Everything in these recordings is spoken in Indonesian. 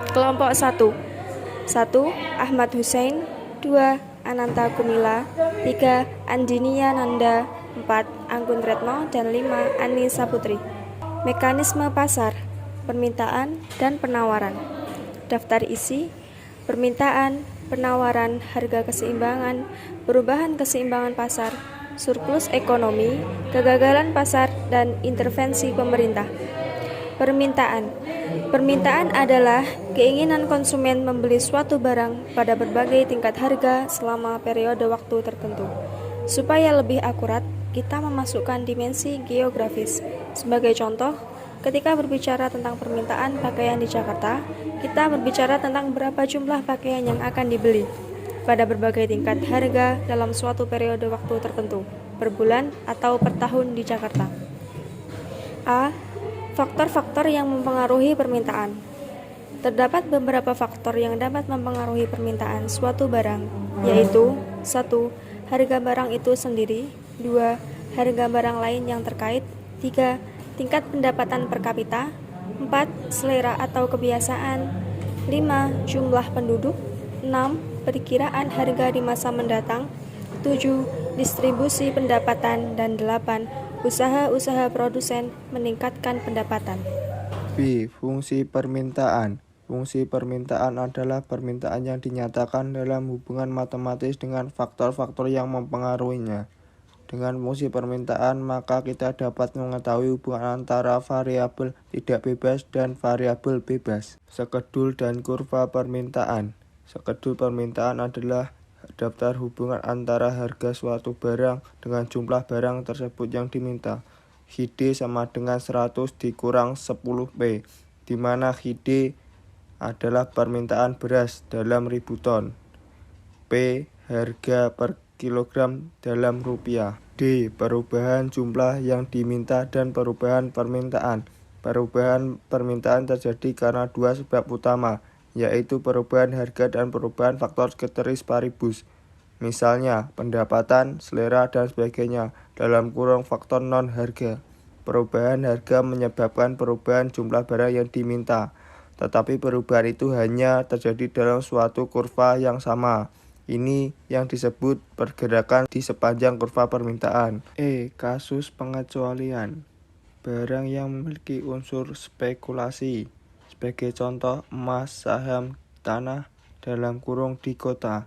Kelompok 1. 1. Ahmad Hussein. 2. Ananta Kumila. 3. Andinia Nanda. 4. Anggun Retno. Dan 5. Ani Saputri. Mekanisme pasar, permintaan, dan penawaran. Daftar isi: permintaan, penawaran, harga keseimbangan, perubahan keseimbangan pasar, surplus ekonomi, kegagalan pasar, dan intervensi pemerintah. Permintaan. Permintaan adalah keinginan konsumen membeli suatu barang pada berbagai tingkat harga selama periode waktu tertentu. Supaya lebih akurat, kita memasukkan dimensi geografis. Sebagai contoh, ketika berbicara tentang permintaan pakaian di Jakarta, kita berbicara tentang berapa jumlah pakaian yang akan dibeli pada berbagai tingkat harga dalam suatu periode waktu tertentu, per bulan atau per tahun di Jakarta. A. Faktor-faktor yang mempengaruhi permintaan. Terdapat beberapa faktor yang dapat mempengaruhi permintaan suatu barang, yaitu 1. Harga barang itu sendiri. 2. Harga barang lain yang terkait. 3. Tingkat pendapatan per kapita. 4. Selera atau kebiasaan. 5. Jumlah penduduk. 6. Perkiraan harga di masa mendatang. 7. Distribusi pendapatan. Dan 8. Usaha-usaha produsen meningkatkan pendapatan. B. Fungsi permintaan. Fungsi permintaan adalah permintaan yang dinyatakan dalam hubungan matematis dengan faktor-faktor yang mempengaruhinya. Dengan fungsi permintaan, maka kita dapat mengetahui hubungan antara variabel tidak bebas dan variabel bebas. Skedul dan kurva permintaan. Skedul permintaan adalah daftar hubungan antara harga suatu barang dengan jumlah barang tersebut yang diminta. HID sama dengan 100 dikurang 10P, di mana HID adalah permintaan beras dalam ribu ton. P. Harga per kilogram dalam rupiah. D. Perubahan jumlah yang diminta dan perubahan permintaan. Perubahan permintaan terjadi karena dua sebab utama, yaitu perubahan harga dan perubahan faktor ceteris paribus. Misalnya, pendapatan, selera, dan sebagainya, dalam kurung faktor non-harga. Perubahan harga menyebabkan perubahan jumlah barang yang diminta, tetapi perubahan itu hanya terjadi dalam suatu kurva yang sama. Ini yang disebut pergerakan di sepanjang kurva permintaan. E. Kasus pengecualian. Barang yang memiliki unsur spekulasi. Sebagai contoh, emas, saham, tanah, dalam kurung di kota.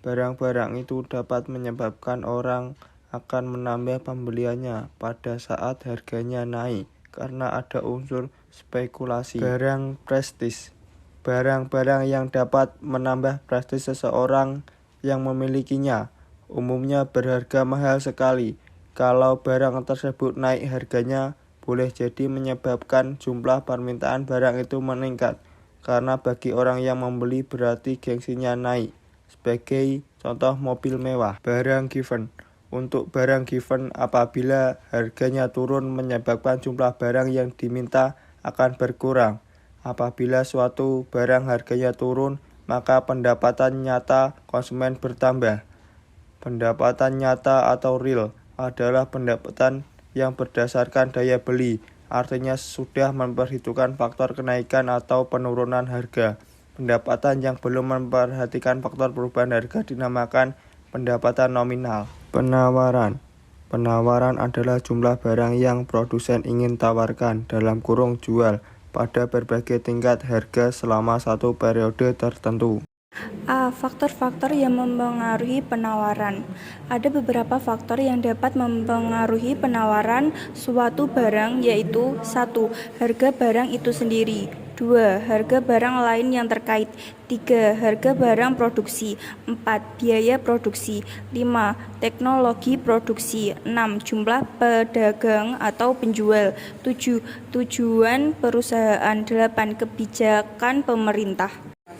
Barang-barang itu dapat menyebabkan orang akan menambah pembeliannya pada saat harganya naik karena ada unsur spekulasi. Barang prestis. Barang-barang yang dapat menambah prestis seseorang yang memilikinya umumnya berharga mahal sekali. Kalau barang tersebut naik harganya, boleh jadi menyebabkan jumlah permintaan barang itu meningkat, karena bagi orang yang membeli berarti gengsinya naik. Sebagai contoh, mobil mewah. Barang given. Untuk barang given, apabila harganya turun menyebabkan jumlah barang yang diminta akan berkurang. Apabila suatu barang harganya turun, maka pendapatan nyata konsumen bertambah. Pendapatan nyata atau real adalah pendapatan yang berdasarkan daya beli, artinya sudah memperhitungkan faktor kenaikan atau penurunan harga. Pendapatan yang belum memperhatikan faktor perubahan harga dinamakan pendapatan nominal. Penawaran. Penawaran adalah jumlah barang yang produsen ingin tawarkan dalam kurung jual pada berbagai tingkat harga selama satu periode tertentu. A. Faktor-faktor yang mempengaruhi penawaran. Ada beberapa faktor yang dapat mempengaruhi penawaran suatu barang, yaitu 1. Harga barang itu sendiri. 2. Harga barang lain yang terkait. 3. Harga barang produksi. 4. Biaya produksi. 5. Teknologi produksi. 6. Jumlah pedagang atau penjual. 7. Tujuan perusahaan. 8. Kebijakan pemerintah.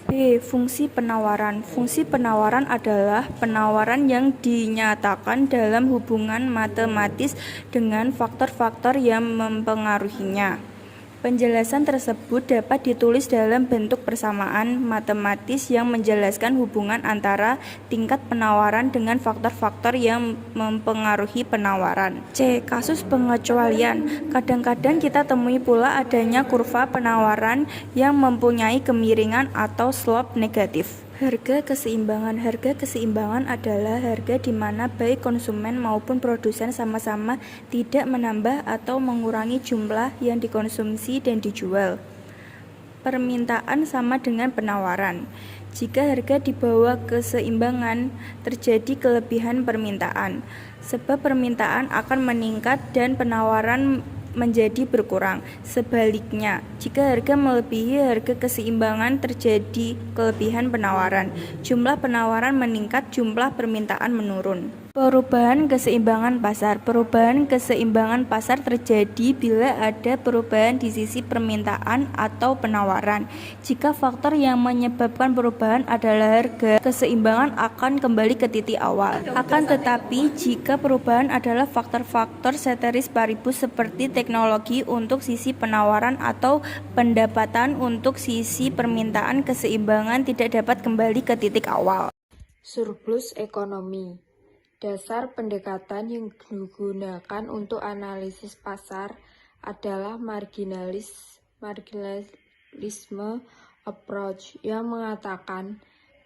B. Fungsi penawaran. Fungsi penawaran adalah penawaran yang dinyatakan dalam hubungan matematis dengan faktor-faktor yang mempengaruhinya. Penjelasan tersebut dapat ditulis dalam bentuk persamaan matematis yang menjelaskan hubungan antara tingkat penawaran dengan faktor-faktor yang mempengaruhi penawaran. C. Kasus pengecualian. Kadang-kadang kita temui pula adanya kurva penawaran yang mempunyai kemiringan atau slope negatif. Harga keseimbangan adalah harga di mana baik konsumen maupun produsen sama-sama tidak menambah atau mengurangi jumlah yang dikonsumsi dan dijual. Permintaan sama dengan penawaran. Jika harga di bawah keseimbangan, terjadi kelebihan permintaan, sebab permintaan akan meningkat dan penawaran menjadi berkurang. Sebaliknya, jika harga melebihi harga keseimbangan, terjadi kelebihan penawaran. Jumlah penawaran meningkat, jumlah permintaan menurun. Perubahan keseimbangan pasar. Perubahan keseimbangan pasar terjadi bila ada perubahan di sisi permintaan atau penawaran. Jika faktor yang menyebabkan perubahan adalah harga, keseimbangan akan kembali ke titik awal. Akan tetapi, jika perubahan adalah faktor-faktor ceteris paribus seperti teknologi untuk sisi penawaran atau pendapatan untuk sisi permintaan, keseimbangan tidak dapat kembali ke titik awal. Surplus ekonomi. Dasar pendekatan yang digunakan untuk analisis pasar adalah marginalisme approach yang mengatakan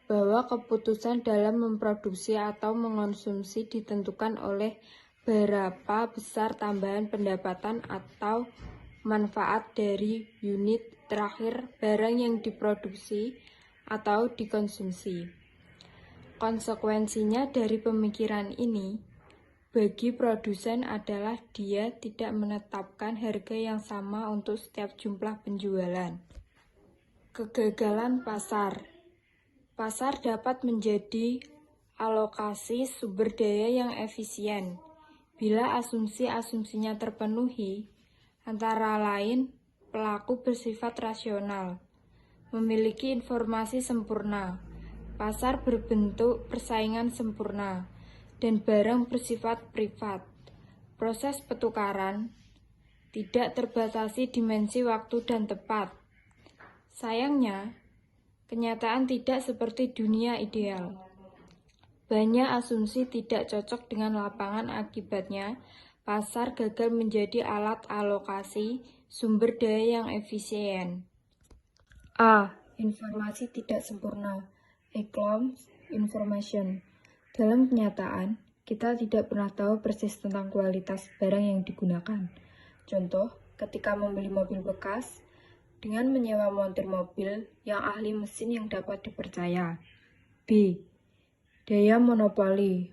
bahwa keputusan dalam memproduksi atau mengonsumsi ditentukan oleh berapa besar tambahan pendapatan atau manfaat dari unit terakhir barang yang diproduksi atau dikonsumsi. Konsekuensinya dari pemikiran ini, bagi produsen adalah dia tidak menetapkan harga yang sama untuk setiap jumlah penjualan. Kegagalan pasar. Pasar dapat menjadi alokasi sumber daya yang efisien bila asumsi-asumsinya terpenuhi, antara lain pelaku bersifat rasional, memiliki informasi sempurna, pasar berbentuk persaingan sempurna, dan barang bersifat privat. Proses pertukaran tidak terbatasi dimensi waktu dan tepat. Sayangnya, kenyataan tidak seperti dunia ideal. Banyak asumsi tidak cocok dengan lapangan, akibatnya pasar gagal menjadi alat alokasi sumber daya yang efisien. A. Informasi tidak sempurna. Economics information. Dalam kenyataan, kita tidak pernah tahu persis tentang kualitas barang yang digunakan. Contoh, ketika membeli mobil bekas, dengan menyewa montir mobil yang ahli mesin yang dapat dipercaya. B. Daya monopoli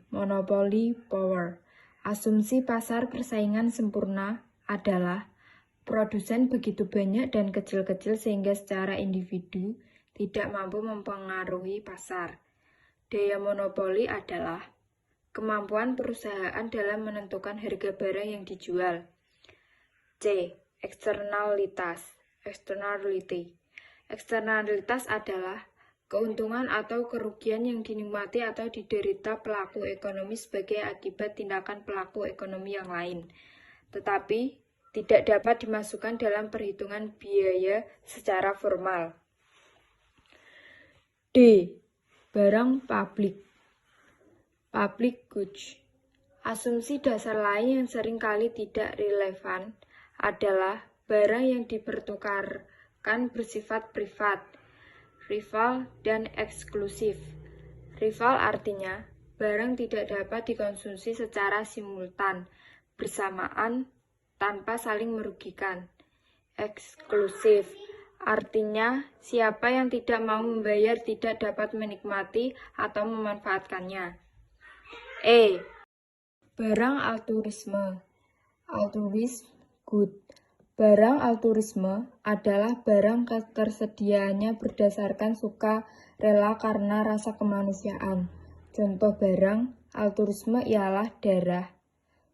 power. Asumsi pasar persaingan sempurna adalah produsen begitu banyak dan kecil-kecil sehingga secara individu tidak mampu mempengaruhi pasar. Daya monopoli adalah kemampuan perusahaan dalam menentukan harga barang yang dijual. C. Externality. Externalitas adalah keuntungan atau kerugian yang dinikmati atau diderita pelaku ekonomi sebagai akibat tindakan pelaku ekonomi yang lain, tetapi tidak dapat dimasukkan dalam perhitungan biaya secara formal. D. Barang publik goods. Asumsi dasar lain yang seringkali tidak relevan adalah barang yang dipertukarkan bersifat privat, rival, dan eksklusif. Rival artinya barang tidak dapat dikonsumsi secara simultan, bersamaan, tanpa saling merugikan. Eksklusif artinya siapa yang tidak mau membayar tidak dapat menikmati atau memanfaatkannya. E. Barang altruisme good. Barang altruisme adalah barang ketersediaannya berdasarkan suka rela karena rasa kemanusiaan. Contoh barang altruisme ialah darah.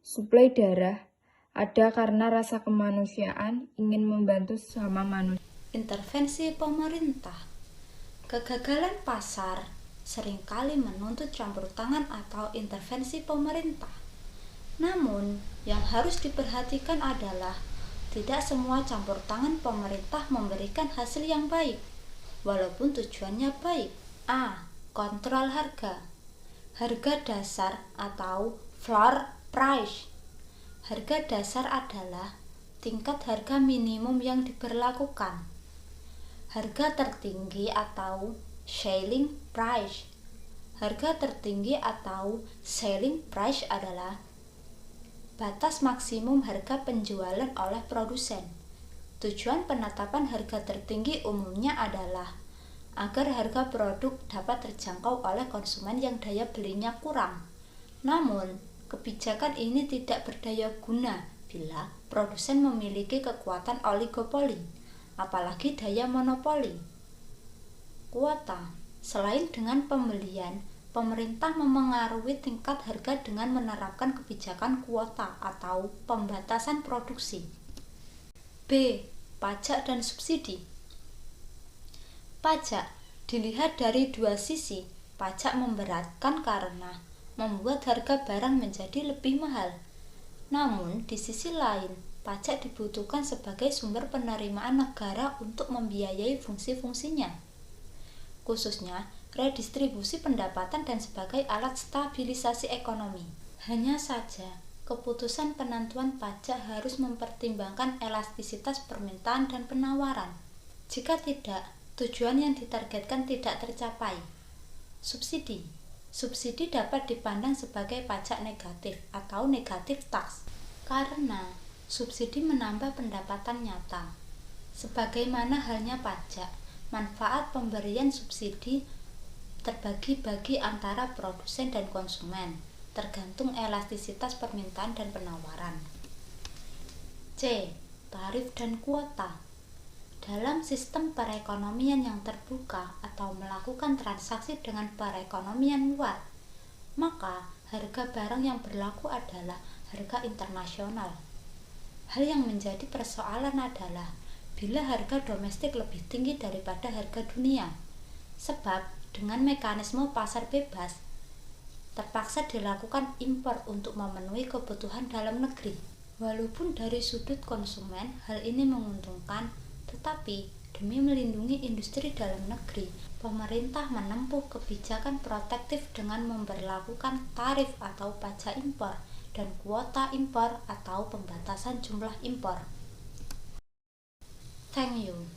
Suplai darah ada karena rasa kemanusiaan ingin membantu sesama manusia. Intervensi pemerintah. Kegagalan pasar seringkali menuntut campur tangan atau intervensi pemerintah. Namun, yang harus diperhatikan adalah tidak semua campur tangan pemerintah memberikan hasil yang baik, walaupun tujuannya baik. A. Kontrol harga. Harga dasar atau floor price. Harga dasar adalah tingkat harga minimum yang diberlakukan. Harga tertinggi atau ceiling price. Harga tertinggi atau selling price adalah batas maksimum harga penjualan oleh produsen. Tujuan penetapan harga tertinggi umumnya adalah agar harga produk dapat terjangkau oleh konsumen yang daya belinya kurang. Namun, kebijakan ini tidak berdaya guna bila produsen memiliki kekuatan oligopoli, apalagi daya monopoli. Kuota. Selain dengan pembelian, pemerintah memengaruhi tingkat harga dengan menerapkan kebijakan kuota atau pembatasan produksi. B. Pajak dan subsidi. Pajak dilihat dari dua sisi. Pajak memberatkan karena membuat harga barang menjadi lebih mahal. Namun, di sisi lain, pajak dibutuhkan sebagai sumber penerimaan negara untuk membiayai fungsi-fungsinya, khususnya redistribusi pendapatan dan sebagai alat stabilisasi ekonomi. Hanya saja, keputusan penentuan pajak harus mempertimbangkan elastisitas permintaan dan penawaran. Jika tidak, tujuan yang ditargetkan tidak tercapai. Subsidi. Subsidi dapat dipandang sebagai pajak negatif atau negatif tax, karena subsidi menambah pendapatan nyata. Sebagaimana halnya pajak, manfaat pemberian subsidi terbagi-bagi antara produsen dan konsumen, tergantung elastisitas permintaan dan penawaran. C. Tarif dan kuota. Dalam sistem perekonomian yang terbuka atau melakukan transaksi dengan perekonomian luar, maka harga barang yang berlaku adalah harga internasional. Hal yang menjadi persoalan adalah bila harga domestik lebih tinggi daripada harga dunia, sebab dengan mekanisme pasar bebas, terpaksa dilakukan impor untuk memenuhi kebutuhan dalam negeri. Walaupun dari sudut konsumen hal ini menguntungkan, tetapi demi melindungi industri dalam negeri, pemerintah menempuh kebijakan protektif dengan memberlakukan tarif atau pajak impor dan kuota impor atau pembatasan jumlah impor. Thank you.